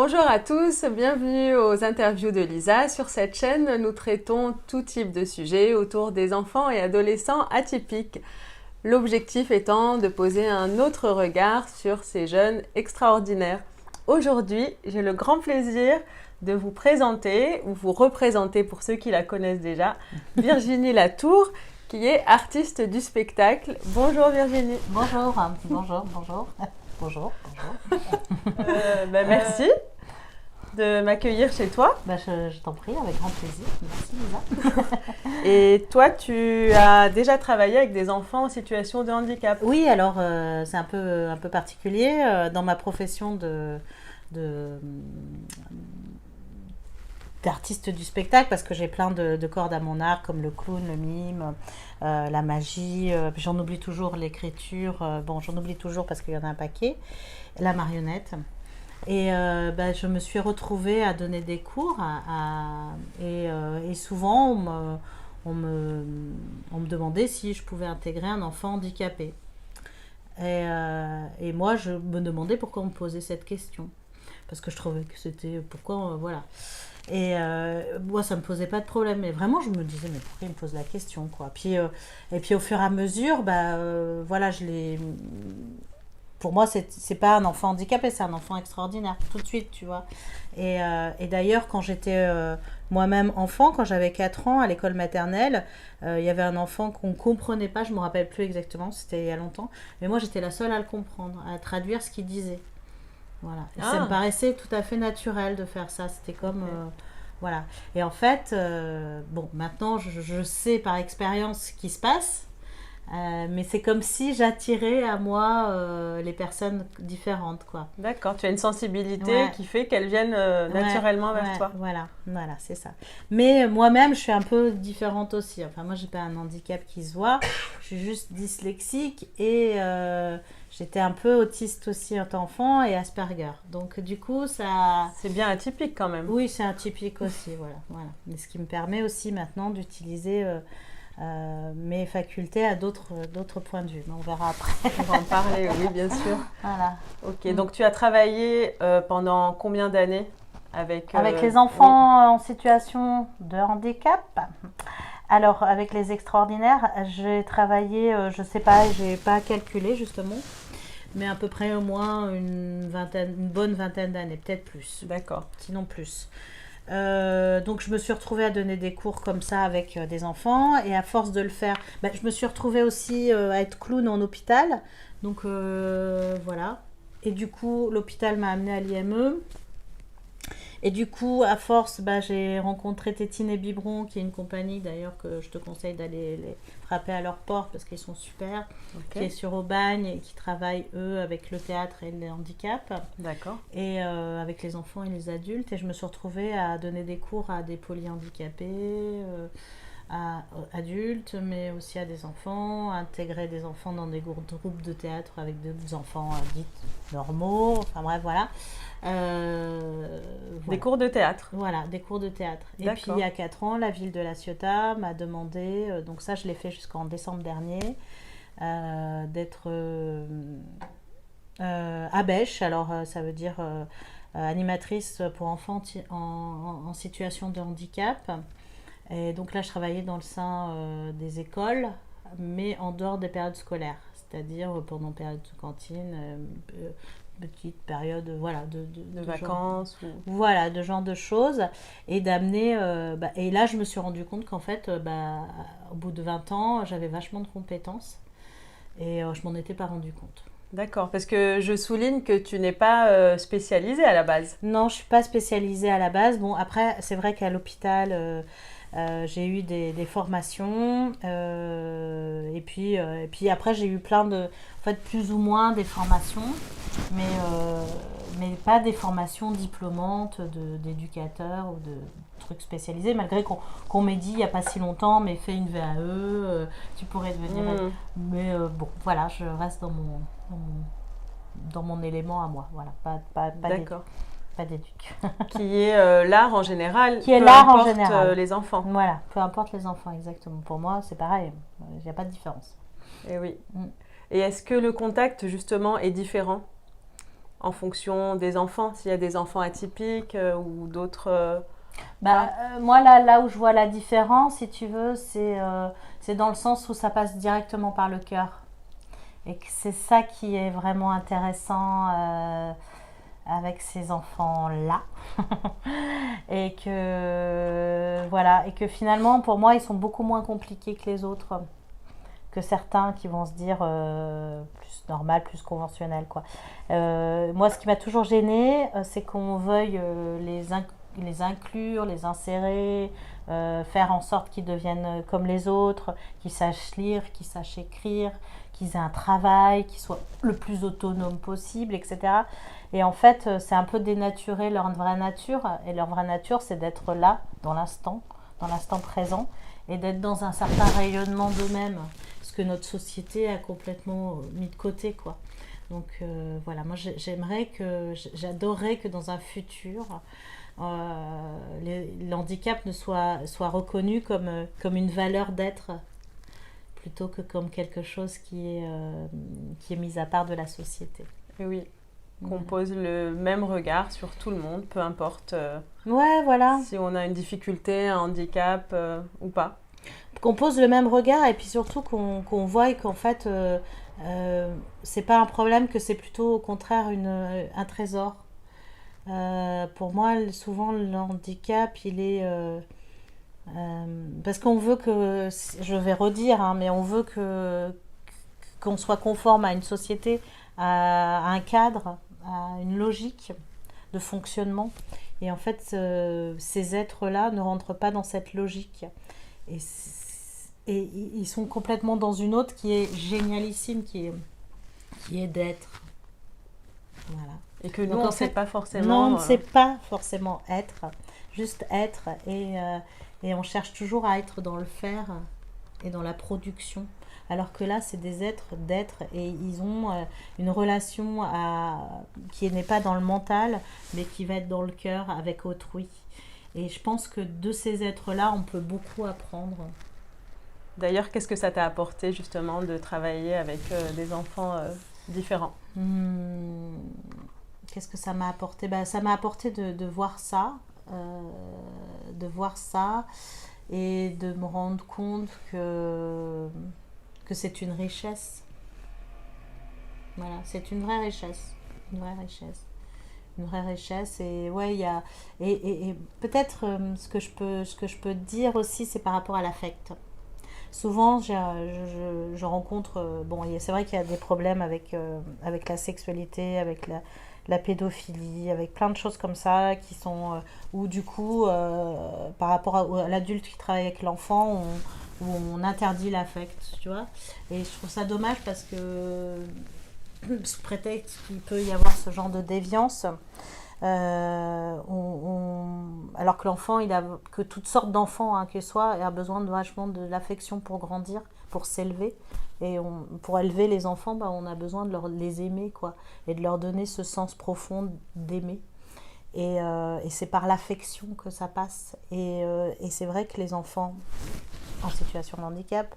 Bonjour à tous, bienvenue aux interviews de Lisa. Sur cette chaîne, nous traitons tout type de sujets autour des enfants et adolescents atypiques. L'objectif étant de poser un autre regard sur ces jeunes extraordinaires. Aujourd'hui, j'ai le grand plaisir de vous présenter, ou vous représenter pour ceux qui la connaissent déjà, Virginie Latour, qui est artiste du spectacle. Bonjour Virginie. Bonjour, bonjour. Bonjour. Merci de m'accueillir chez toi. Je t'en prie, avec grand plaisir. Merci Lisa. Et toi, tu as déjà travaillé avec des enfants en situation de handicap. Oui, alors c'est un peu particulier dans ma profession d'artiste du spectacle, parce que j'ai plein de cordes à mon arc, comme le clown, le mime, la magie, j'en oublie toujours l'écriture, j'en oublie toujours parce qu'il y en a un paquet, la marionnette. Et je me suis retrouvée à donner des cours et souvent on me demandait si je pouvais intégrer un enfant handicapé. Et moi, je me demandais pourquoi on me posait cette question. Parce que je trouvais que c'était... Pourquoi... voilà. Et moi, ça ne me posait pas de problème. Mais vraiment, je me disais, mais pourquoi il me pose la question, quoi. Et puis, au fur et à mesure, voilà, je l'ai... Pour moi, c'est pas un enfant handicapé, c'est un enfant extraordinaire, tout de suite, tu vois. Et d'ailleurs, quand j'étais moi-même enfant, quand j'avais 4 ans, à l'école maternelle, il y avait un enfant qu'on ne comprenait pas, je ne me rappelle plus exactement, c'était il y a longtemps, mais moi, j'étais la seule à le comprendre, à traduire ce qu'il disait. Voilà. Et ça me paraissait tout à fait naturel de faire ça, c'était comme... voilà. Et en fait, maintenant, je sais par expérience ce qui se passe. Mais c'est comme si j'attirais à moi les personnes différentes, quoi. D'accord, tu as une sensibilité qui fait qu'elles viennent naturellement vers toi. Voilà, c'est ça. Mais moi-même, je suis un peu différente aussi. Enfin, moi, j'ai pas un handicap qui se voit. Je suis juste dyslexique et j'étais un peu autiste aussi en tant qu'enfant et Asperger. Donc, du coup, ça... C'est bien atypique quand même. Oui, c'est atypique aussi, voilà. Mais ce qui me permet aussi maintenant d'utiliser... mes facultés à d'autres points de vue. Mais on verra après. On va en parler, oui, bien sûr. Voilà. Ok, donc tu as travaillé pendant combien d'années avec les enfants en situation de handicap? Alors, avec les extraordinaires, j'ai travaillé, je sais pas, j'ai pas calculé justement, mais à peu près au moins une bonne vingtaine d'années, peut-être plus. D'accord. Sinon plus. Donc je me suis retrouvée à donner des cours comme ça avec des enfants, et à force de le faire, je me suis retrouvée aussi à être clown en hôpital, donc voilà, et du coup l'hôpital m'a amenée à l'IME, et du coup à force j'ai rencontré Tétine et Biberon, qui est une compagnie d'ailleurs que je te conseille d'aller les frapper à leur porte parce qu'ils sont super, qui est sur Aubagne et qui travaillent eux avec le théâtre et le handicap. D'accord. Et avec les enfants et les adultes, et je me suis retrouvée à donner des cours à des polyhandicapés, à adultes, mais aussi à des enfants, à intégrer des enfants dans des groupes de théâtre avec des enfants dits normaux, enfin bref, voilà. Des cours de théâtre. Voilà, des cours de théâtre. Et puis il y a 4 ans, la ville de La Ciotat m'a demandé, donc ça je l'ai fait jusqu'en décembre dernier, d'être à Bêche. Alors ça veut dire animatrice pour enfants en situation de handicap. Et donc là je travaillais dans le sein des écoles, mais en dehors des périodes scolaires, c'est-à-dire pendant période de cantine, petite période de vacances genre, voilà, de genre de choses, et d'amener et là je me suis rendu compte qu'en fait au bout de 20 ans j'avais vachement de compétences, et je m'en étais pas rendu compte. D'accord, parce que je souligne que tu n'es pas spécialisée à la base. Non, je suis pas spécialisée à la base. Bon, après c'est vrai qu'à l'hôpital j'ai eu des formations, et puis après j'ai eu plein de, en fait, plus ou moins des formations, mais pas des formations diplômantes d'éducateurs ou de trucs spécialisés, malgré qu'on m'ait dit il n'y a pas si longtemps, mais fais une VAE, tu pourrais devenir... Mais bon, voilà, je reste dans mon élément à moi, voilà, pas D'accord. Pas d'éduc. Qui est l'art en général. Qui est l'art en général. Les enfants. Voilà, peu importe les enfants, exactement. Pour moi, c'est pareil, il n'y a pas de différence. Et oui. Et est-ce que le contact, justement, est différent en fonction des enfants, s'il y a des enfants atypiques ou d'autres... Moi, là où je vois la différence, si tu veux, c'est dans le sens où ça passe directement par le cœur. Et que c'est ça qui est vraiment intéressant avec ces enfants-là. Et que, voilà, et que finalement, pour moi, ils sont beaucoup moins compliqués que les autres. Que certains qui vont se dire plus normal, plus conventionnel, quoi. Moi, ce qui m'a toujours gênée, c'est qu'on veuille les inclure, les insérer, faire en sorte qu'ils deviennent comme les autres, qu'ils sachent lire, qu'ils sachent écrire, qu'ils aient un travail, qu'ils soient le plus autonomes possible, etc. Et en fait, c'est un peu dénaturer leur vraie nature. Et leur vraie nature, c'est d'être là, dans l'instant présent, et d'être dans un certain rayonnement d'eux-mêmes. Ce que notre société a complètement mis de côté, quoi. Donc voilà, moi j'adorerais que dans un futur, l'handicap soit reconnu comme une valeur d'être, plutôt que comme quelque chose qui est mis à part de la société. Et oui, qu'on pose le même regard sur tout le monde, peu importe ouais, voilà. si on a une difficulté, un handicap ou pas. Qu'on pose le même regard et puis surtout qu'on voit qu'en fait c'est pas un problème, que c'est plutôt au contraire un trésor. Pour moi, souvent le handicap, il est parce qu'on veut que, je vais redire, hein, mais on veut qu'on soit conforme à une société, à un cadre, à une logique de fonctionnement. Et en fait, ces êtres-là ne rentrent pas dans cette logique. Et ils sont complètement dans une autre qui est génialissime, qui est d'être. Voilà. Et que nous, on ne sait pas forcément... Non, on ne sait pas forcément être, juste être. Et on cherche toujours à être dans le faire et dans la production. Alors que là, c'est des êtres d'être, et ils ont une relation qui n'est pas dans le mental, mais qui va être dans le cœur avec autrui. Et je pense que de ces êtres-là, on peut beaucoup apprendre. D'ailleurs, qu'est-ce que ça t'a apporté justement de travailler avec des enfants différents ? Qu'est-ce que ça m'a apporté ? Ça m'a apporté de voir ça, et de me rendre compte que c'est une richesse. Voilà, c'est une vraie richesse. Une vraie richesse. Une vraie richesse. Et ouais, il y a... Et peut-être ce que je peux dire aussi, c'est par rapport à l'affect. Souvent, je rencontre... bon, c'est vrai qu'il y a des problèmes avec la sexualité, avec la pédophilie, avec plein de choses comme ça qui sont... où du coup, par rapport à l'adulte qui travaille avec l'enfant, où on interdit l'affect, tu vois. Et je trouve ça dommage parce que, sous prétexte qu'il peut y avoir ce genre de déviance, alors que l'enfant, que toutes sortes d'enfants, hein, que soit, a besoin vachement de l'affection pour grandir, pour s'élever. Et pour élever les enfants, on a besoin de les aimer, quoi, et de leur donner ce sens profond d'aimer. Et c'est par l'affection que ça passe. Et c'est vrai que les enfants en situation de handicap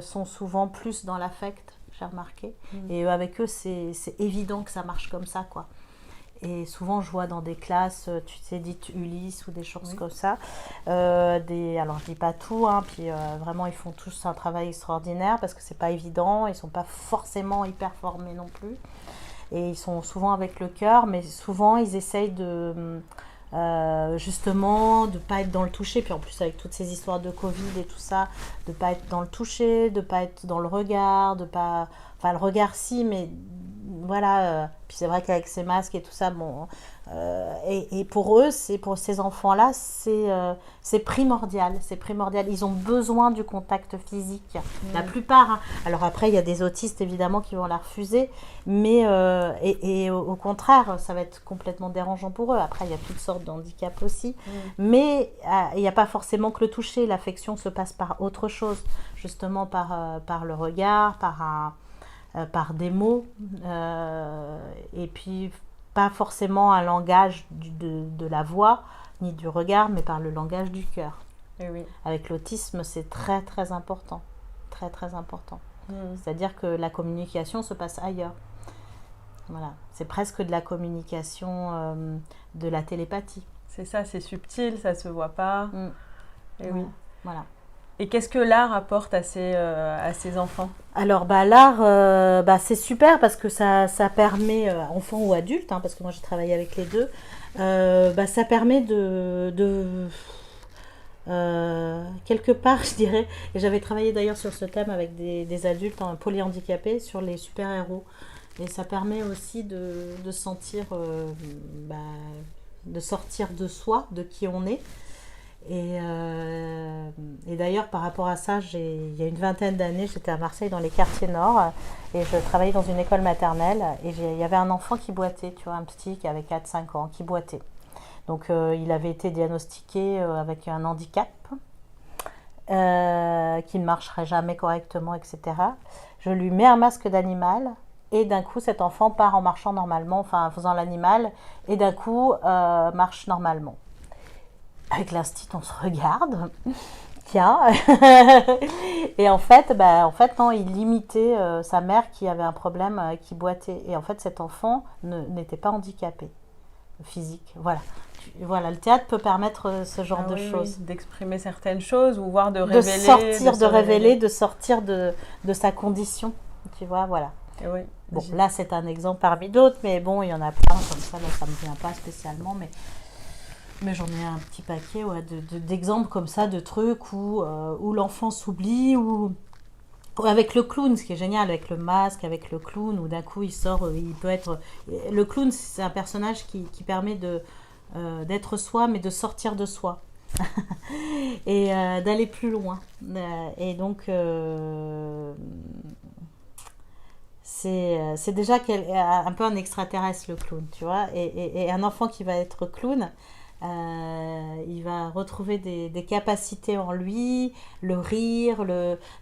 sont souvent plus dans l'affect, j'ai remarqué. Et avec eux, c'est évident que ça marche comme ça, quoi. Et souvent, je vois dans des classes, tu sais, dites Ulysse ou des choses comme ça. Alors, je dis pas tout, hein, puis vraiment, ils font tous un travail extraordinaire parce que c'est pas évident. Ils sont pas forcément hyper formés non plus. Et ils sont souvent avec le cœur, mais souvent, ils essayent justement de pas être dans le toucher. Puis en plus, avec toutes ces histoires de Covid et tout ça, de pas être dans le toucher, de pas être dans le regard, de pas... Enfin, le regard, si, mais... Voilà, puis c'est vrai qu'avec ces masques et tout ça, bon, et pour eux, pour ces enfants-là, c'est primordial, ils ont besoin du contact physique, la plupart, hein. Alors après, il y a des autistes évidemment qui vont la refuser, mais et au contraire, ça va être complètement dérangeant pour eux. Après, il y a toutes sortes de handicaps aussi, mais il n'y a pas forcément que le toucher, l'affection se passe par autre chose, justement par le regard, par des mots, et puis pas forcément un langage de la voix ni du regard, mais par le langage du cœur. Et oui. Avec l'autisme, c'est très très important, très très important. C'est-à-dire que la communication se passe ailleurs. Voilà. C'est presque de la communication, de la télépathie. C'est ça, c'est subtil, ça se voit pas. Et oui. Voilà. Et qu'est-ce que l'art apporte à ces enfants? Alors, l'art, c'est super parce que ça permet, enfants ou adultes, hein, parce que moi j'ai travaillé avec les deux, ça permet quelque part, je dirais, et j'avais travaillé d'ailleurs sur ce thème avec des adultes polyhandicapés sur les super-héros. Et ça permet aussi de sentir, de sortir de soi, de qui on est. Et d'ailleurs, par rapport à ça, il y a une vingtaine d'années, j'étais à Marseille dans les quartiers nord et je travaillais dans une école maternelle et il y avait un enfant qui boitait, tu vois, un petit qui avait 4-5 ans, qui boitait. Donc il avait été diagnostiqué avec un handicap, qui ne marcherait jamais correctement, etc. Je lui mets un masque d'animal et d'un coup cet enfant part en marchant normalement, enfin en faisant l'animal, et d'un coup marche normalement. Avec l'instit, on se regarde, tiens, et en fait, non, il imitait sa mère qui avait un problème, qui boitait. Et en fait, cet enfant n'était pas handicapé physique. Voilà. Voilà, le théâtre peut permettre ce genre de choses. Oui, d'exprimer certaines choses ou voire de révéler. De sortir de sa condition, tu vois, voilà. Et oui. Bon, là, c'est un exemple parmi d'autres, mais bon, il y en a plein comme ça, là, ça ne me vient pas spécialement, mais j'en ai un petit paquet d'exemples comme ça, de trucs où l'enfant s'oublie, ou avec le clown, ce qui est génial, avec le masque, avec le clown, où d'un coup il sort, il peut être... Le clown, c'est un personnage qui permet d'être soi, mais de sortir de soi. Et d'aller plus loin. Et donc, c'est déjà un peu un extraterrestre, le clown, tu vois. Et un enfant qui va être clown, il va retrouver des capacités en lui, le rire,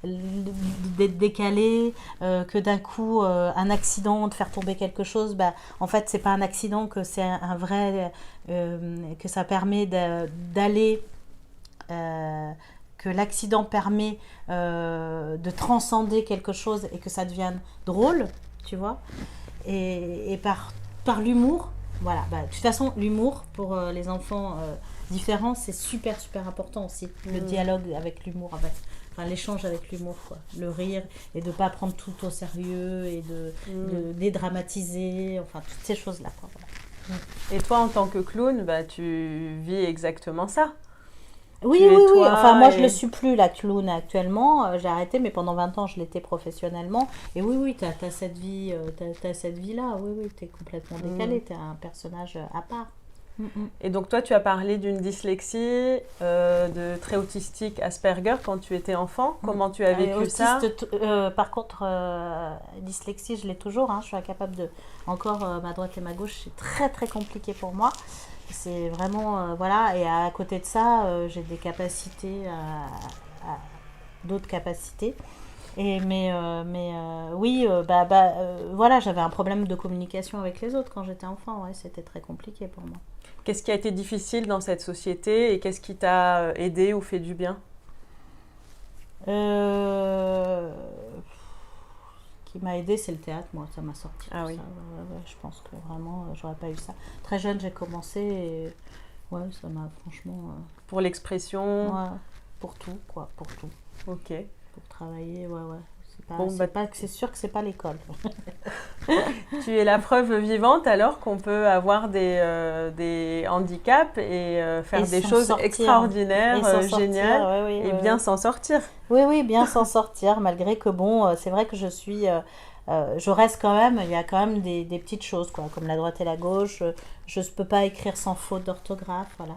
d'être décalé, que d'un coup un accident, de faire tomber quelque chose, en fait c'est pas un accident, que c'est un vrai, que ça permet d'aller, que l'accident permet de transcender quelque chose et que ça devienne drôle, tu vois, et par l'humour. Voilà, de toute façon, l'humour pour les enfants différents, c'est super important aussi. Le dialogue avec l'humour, l'échange avec l'humour, quoi. Le rire, et de ne pas prendre tout au sérieux, et de dédramatiser, enfin, toutes ces choses-là, quoi. Voilà. Et toi, en tant que clown, tu vis exactement ça. Oui. Enfin, moi, je ne le suis plus, la clown, actuellement. J'ai arrêté, mais pendant 20 ans, je l'étais professionnellement. Et oui, tu as cette vie, t'as cette vie-là. Oui, tu es complètement décalé. Tu es un personnage à part. Et donc, toi, tu as parlé d'une dyslexie, de trait autistique Asperger quand tu étais enfant. Comment tu as vécu ça? Par contre, dyslexie, je l'ai toujours. Hein. Je suis incapable de... Encore, ma droite et ma gauche, c'est très, très compliqué pour moi. C'est vraiment, voilà, et à côté de ça, j'ai des capacités, d'autres capacités. Oui, voilà, j'avais un problème de communication avec les autres quand j'étais enfant, ouais, c'était très compliqué pour moi. Qu'est-ce qui a été difficile dans cette société et qu'est-ce qui t'a aidé ou fait du bien? Qui m'a aidé, c'est le théâtre, moi, ça m'a sorti. Ah oui. Ça. Ouais, je pense que vraiment, j'aurais pas eu ça. Très jeune, j'ai commencé et ouais, ça m'a franchement... Pour l'expression? Ouais, pour tout, quoi, pour tout. Ok. Pour travailler, ouais. C'est sûr que c'est pas l'école. Tu es la preuve vivante alors qu'on peut avoir des handicaps et faire des choses extraordinaires, géniales, et bien s'en sortir. Oui, bien s'en sortir, malgré que bon, c'est vrai que je reste quand même, il y a quand même des petites choses, quoi, comme la droite et la gauche. Je ne peux pas écrire sans faute d'orthographe, voilà.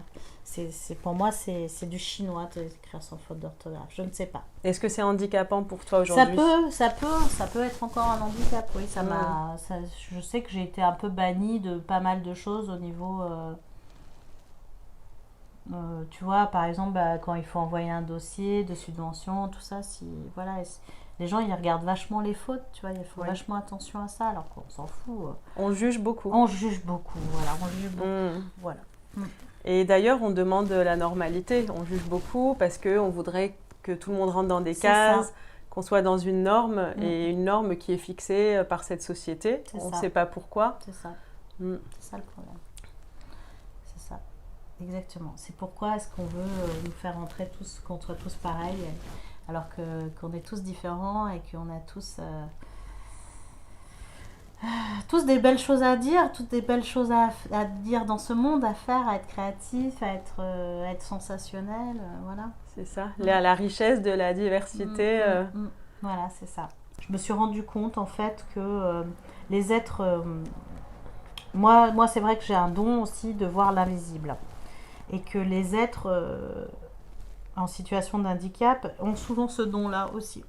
Pour moi, c'est du chinois d'écrire sans faute d'orthographe. Je ne sais pas. Est-ce que c'est handicapant pour toi aujourd'hui? Ça peut être encore un handicap, oui. Je sais que j'ai été un peu bannie de pas mal de choses au niveau... tu vois, par exemple, quand il faut envoyer un dossier de subvention, tout ça, voilà, les gens, ils regardent vachement les fautes, tu vois, il faut vachement attention à ça, alors qu'on s'en fout. On juge beaucoup. Voilà. Et d'ailleurs, on demande la normalité. On juge beaucoup parce qu'on voudrait que tout le monde rentre dans des cases, qu'on soit dans une norme et une norme qui est fixée par cette société. On ne sait pas pourquoi. C'est ça. C'est ça le problème. C'est ça. Exactement. C'est pourquoi est-ce qu'on veut nous faire entrer tous contre tous pareils, alors qu'on est tous différents et qu'on a tous des belles choses à dire, toutes des belles choses à dire dans ce monde, à faire, à être créatif, à être sensationnel, voilà. C'est ça, la richesse de la diversité. Voilà, c'est ça. Je me suis rendu compte en fait que les êtres... moi, c'est vrai que j'ai un don aussi de voir l'invisible. Et que les êtres en situation de handicap ont souvent ce don-là aussi.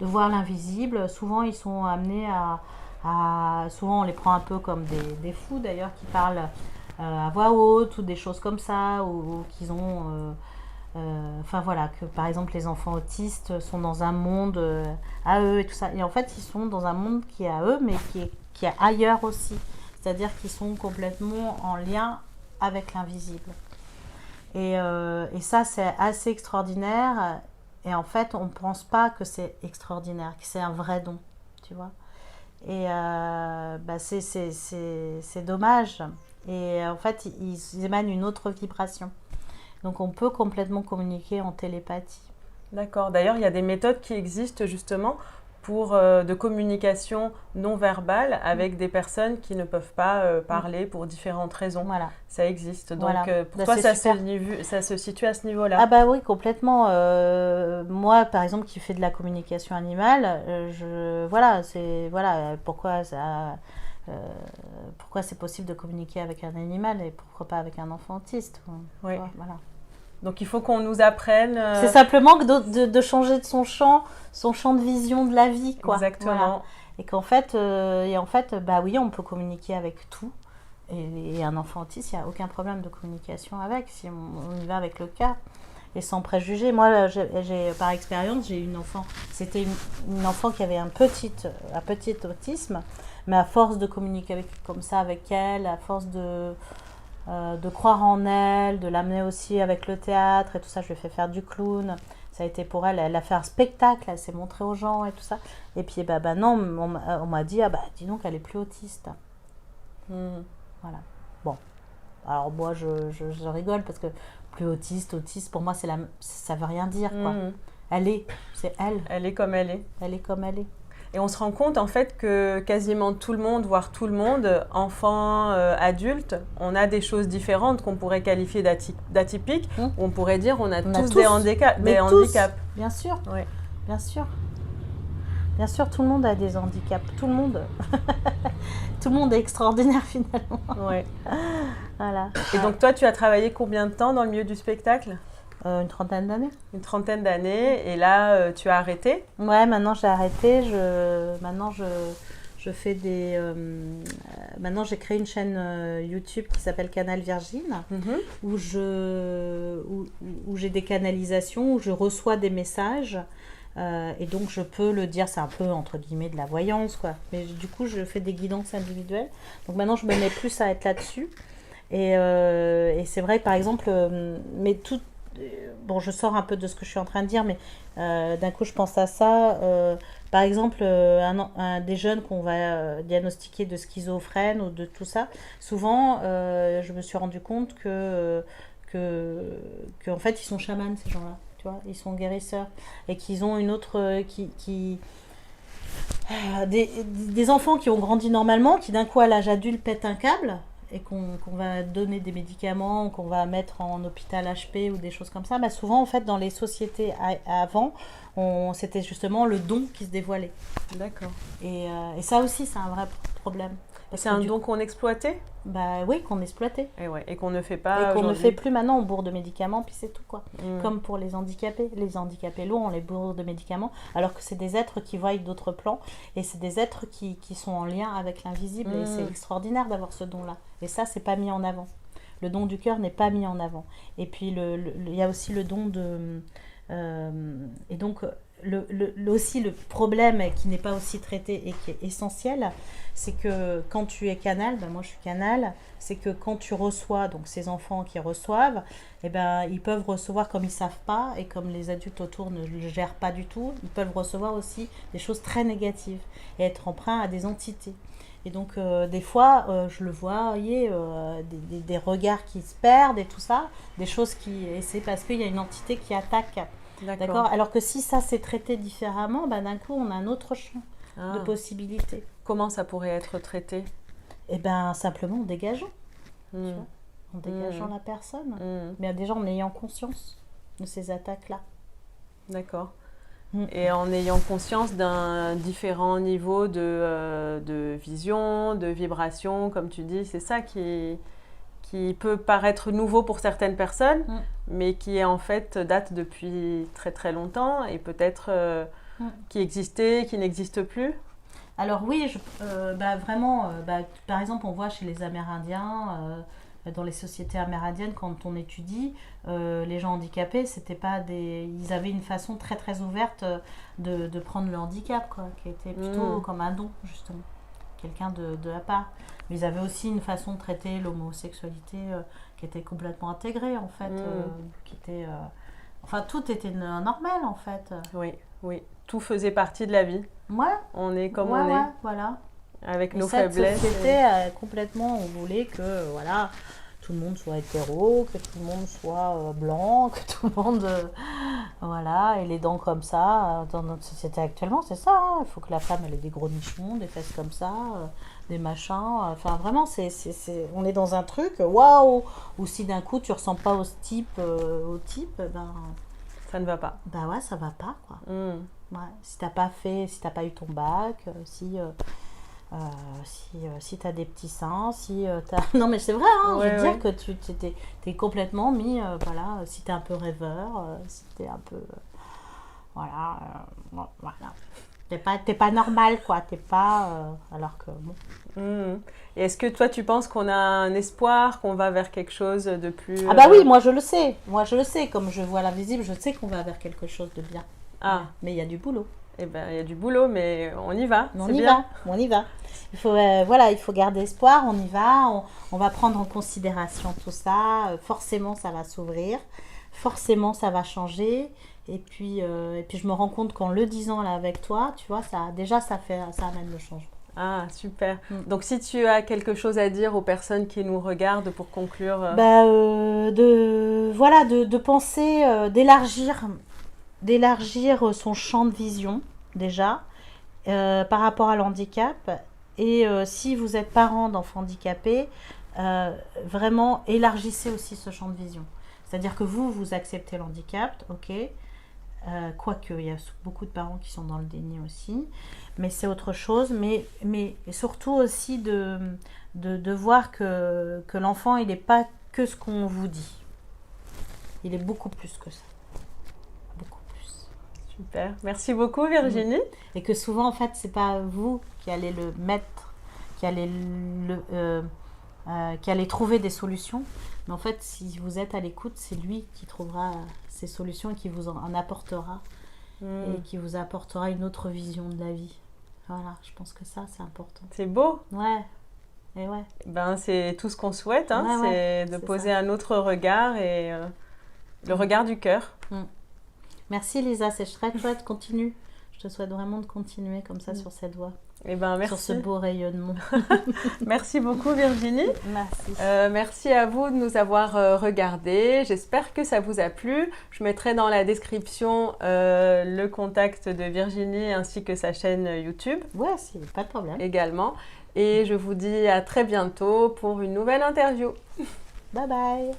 De voir l'invisible. Souvent, ils sont amenés souvent, on les prend un peu comme des fous d'ailleurs, qui parlent à voix haute ou des choses comme ça, ou qu'ils ont... enfin voilà, que par exemple les enfants autistes sont dans un monde à eux et tout ça. Et en fait, ils sont dans un monde qui est à eux, mais qui est ailleurs aussi. C'est-à-dire qu'ils sont complètement en lien avec l'invisible. Et ça, c'est assez extraordinaire. Et en fait, on ne pense pas que c'est extraordinaire, que c'est un vrai don, tu vois. Et c'est dommage. Et en fait, ils émanent une autre vibration. Donc, on peut complètement communiquer en télépathie. D'accord. D'ailleurs, il y a des méthodes qui existent justement de communication non verbale avec des personnes qui ne peuvent pas parler pour différentes raisons. Voilà. Ça existe. Donc, voilà. pour toi, ça se situe à ce niveau-là. Ah bah oui, complètement. Moi, par exemple, qui fais de la communication animale, pourquoi c'est possible de communiquer avec un animal et pourquoi pas avec un enfant autiste. Oui. Voilà. Donc il faut qu'on nous apprenne. C'est simplement de changer de son champ de vision de la vie, quoi. Exactement. Voilà. Et qu'en fait, bah oui, on peut communiquer avec tout. Et un enfant autiste, il n'y a aucun problème de communication avec, si on y va avec le cœur et sans préjugés. Moi, par expérience, j'ai une enfant. C'était une enfant qui avait un petit autisme, mais à force de communiquer comme ça avec elle, à force de croire en elle, de l'amener aussi avec le théâtre et tout ça. Je lui ai fait faire du clown. Ça a été pour elle. Elle a fait un spectacle, elle s'est montrée aux gens et tout ça. Et puis, non, on m'a dit, dis donc, elle est plus autiste. Voilà. Bon. Alors, moi, je rigole parce que plus autiste, pour moi, ça veut rien dire, quoi. C'est elle. Elle est comme elle est. Elle est comme elle est. Et on se rend compte en fait que quasiment tout le monde, voire tout le monde, enfants, adultes, on a des choses différentes qu'on pourrait qualifier d'atypiques. On pourrait dire on a tous des handicaps. Bien sûr. Oui. Bien sûr. Bien sûr, tout le monde a des handicaps. Tout le monde. Tout le monde est extraordinaire finalement. Oui. Voilà. Et donc toi, tu as travaillé combien de temps dans le milieu du spectacle ? Une trentaine d'années. Une trentaine d'années. Et là, tu as arrêté ? Ouais, maintenant j'ai arrêté. Maintenant, je fais maintenant, j'ai créé une chaîne YouTube qui s'appelle Canal Virgin, où j'ai des canalisations, où je reçois des messages. Et donc, je peux le dire, c'est un peu, entre guillemets, de la voyance, quoi. Mais du coup, je fais des guidances individuelles. Donc maintenant, je me mets plus à être là-dessus. Et c'est vrai, par exemple, je sors un peu de ce que je suis en train de dire, mais d'un coup, je pense à ça. Par exemple, des jeunes qu'on va diagnostiquer de schizophrènes ou de tout ça, souvent, je me suis rendu compte que en fait, ils sont chamans, ces gens-là. Tu vois, ils sont guérisseurs. Et qu'ils ont une autre... des enfants qui ont grandi normalement, qui d'un coup, à l'âge adulte, pètent un câble, et qu'on va donner des médicaments, qu'on va mettre en hôpital HP ou des choses comme ça, souvent en fait dans les sociétés avant, c'était justement le don qui se dévoilait. D'accord. Et ça aussi c'est un vrai problème. C'est un don qu'on exploitait ? Oui, qu'on exploitait. Et qu'on ne fait pas. Et qu'on ne fait plus maintenant, on bourre de médicaments, puis c'est tout, quoi. Comme pour les handicapés. Les handicapés lourds, on les bourre de médicaments, alors que c'est des êtres qui voient d'autres plans, et c'est des êtres qui sont en lien avec l'invisible, et c'est extraordinaire d'avoir ce don-là. Et ça, c'est pas mis en avant. Le don du cœur n'est pas mis en avant. Et puis, il y a aussi le don de... et donc, aussi le problème qui n'est pas aussi traité et qui est essentiel, c'est que quand tu es canal, ben moi je suis canal, c'est que quand tu reçois, donc ces enfants qui reçoivent, eh ben, ils peuvent recevoir comme ils ne savent pas et comme les adultes autour ne le gèrent pas du tout, ils peuvent recevoir aussi des choses très négatives et être emprunts à des entités. Et donc des fois, je le vois, des regards qui se perdent et tout ça, des choses et c'est parce qu'il y a une entité qui attaque. D'accord. Alors que si ça s'est traité différemment, ben, d'un coup on a un autre champ de possibilités. Comment ça pourrait être traité? Eh bien, simplement en dégageant. Tu vois, en dégageant la personne. Mais déjà en ayant conscience de ces attaques-là. D'accord. Et en ayant conscience d'un différent niveau de vision, de vibration, comme tu dis, c'est ça qui peut paraître nouveau pour certaines personnes, mais qui en fait date depuis très très longtemps et peut-être qui existait, qui n'existe plus. Alors oui, vraiment, par exemple, on voit chez les Amérindiens, dans les sociétés amérindiennes, quand on étudie, les gens handicapés, c'était pas ils avaient une façon très très ouverte de prendre le handicap, quoi, qui était plutôt comme un don, justement, quelqu'un de à part. Mais ils avaient aussi une façon de traiter l'homosexualité qui était complètement intégrée, en fait, qui était... Enfin, tout était normal, en fait. Oui, oui. Tout faisait partie de la vie. Ouais. On est comme on est. Voilà. Avec nos faiblesses. Cette société, complètement, on voulait que, voilà, tout le monde soit hétéro, que tout le monde soit blanc, que tout le monde, voilà, ait les dents comme ça. Dans notre société actuellement, c'est ça. Il faut que la femme, elle ait des gros nichons, des fesses comme ça, des machins. Enfin, vraiment, on est dans un truc, waouh. Ou si d'un coup, tu ressembles pas au type, ben... Ça ne va pas. Ben ouais, ça va pas, quoi. Ouais. Si t'as pas eu ton bac, si tu as des petits seins, non mais c'est vrai, hein, je veux dire que tu t'es complètement mis, voilà, si tu es un peu rêveur, si tu es un peu, voilà, t'es pas normal, quoi, t'es pas, alors que bon. Et est-ce que toi tu penses qu'on a un espoir, qu'on va vers quelque chose de plus... Ah bah oui, moi je le sais, comme je vois l'invisible, je sais qu'on va vers quelque chose de bien. Mais il y a du boulot. Eh ben, il y a du boulot, mais on y va. On y va. Il faut garder espoir, on y va, on va prendre en considération tout ça. Forcément, ça va s'ouvrir. Forcément, ça va changer. Et puis je me rends compte qu'en le disant là avec toi, tu vois, ça amène le changement. Ah, super. Donc, si tu as quelque chose à dire aux personnes qui nous regardent pour conclure... de penser, d'élargir son champ de vision, déjà, par rapport à l'handicap. Et si vous êtes parent d'enfants handicapés, vraiment élargissez aussi ce champ de vision. C'est-à-dire que vous acceptez le handicap, ok, quoique il y a beaucoup de parents qui sont dans le déni aussi, mais c'est autre chose. Mais surtout aussi de voir que l'enfant, il n'est pas que ce qu'on vous dit. Il est beaucoup plus que ça. Super. Merci beaucoup, Virginie. Et que souvent, en fait, c'est pas vous qui allez le mettre, qui allez trouver des solutions. Mais en fait, si vous êtes à l'écoute, c'est lui qui trouvera ces solutions et qui vous en apportera. Et qui vous apportera une autre vision de la vie. Voilà, je pense que ça, c'est important. C'est beau. Ouais. Et ouais. Ben, c'est tout ce qu'on souhaite, hein, c'est de poser un autre regard et le regard du cœur. Merci Lisa, c'est très chouette, continue. Je te souhaite vraiment de continuer comme ça sur cette voie. Eh ben, merci. Sur ce beau rayonnement. Merci beaucoup Virginie. Merci. Merci à vous de nous avoir regardés. J'espère que ça vous a plu. Je mettrai dans la description le contact de Virginie ainsi que sa chaîne YouTube. Ouais, pas de problème. Également. Et je vous dis à très bientôt pour une nouvelle interview. Bye bye.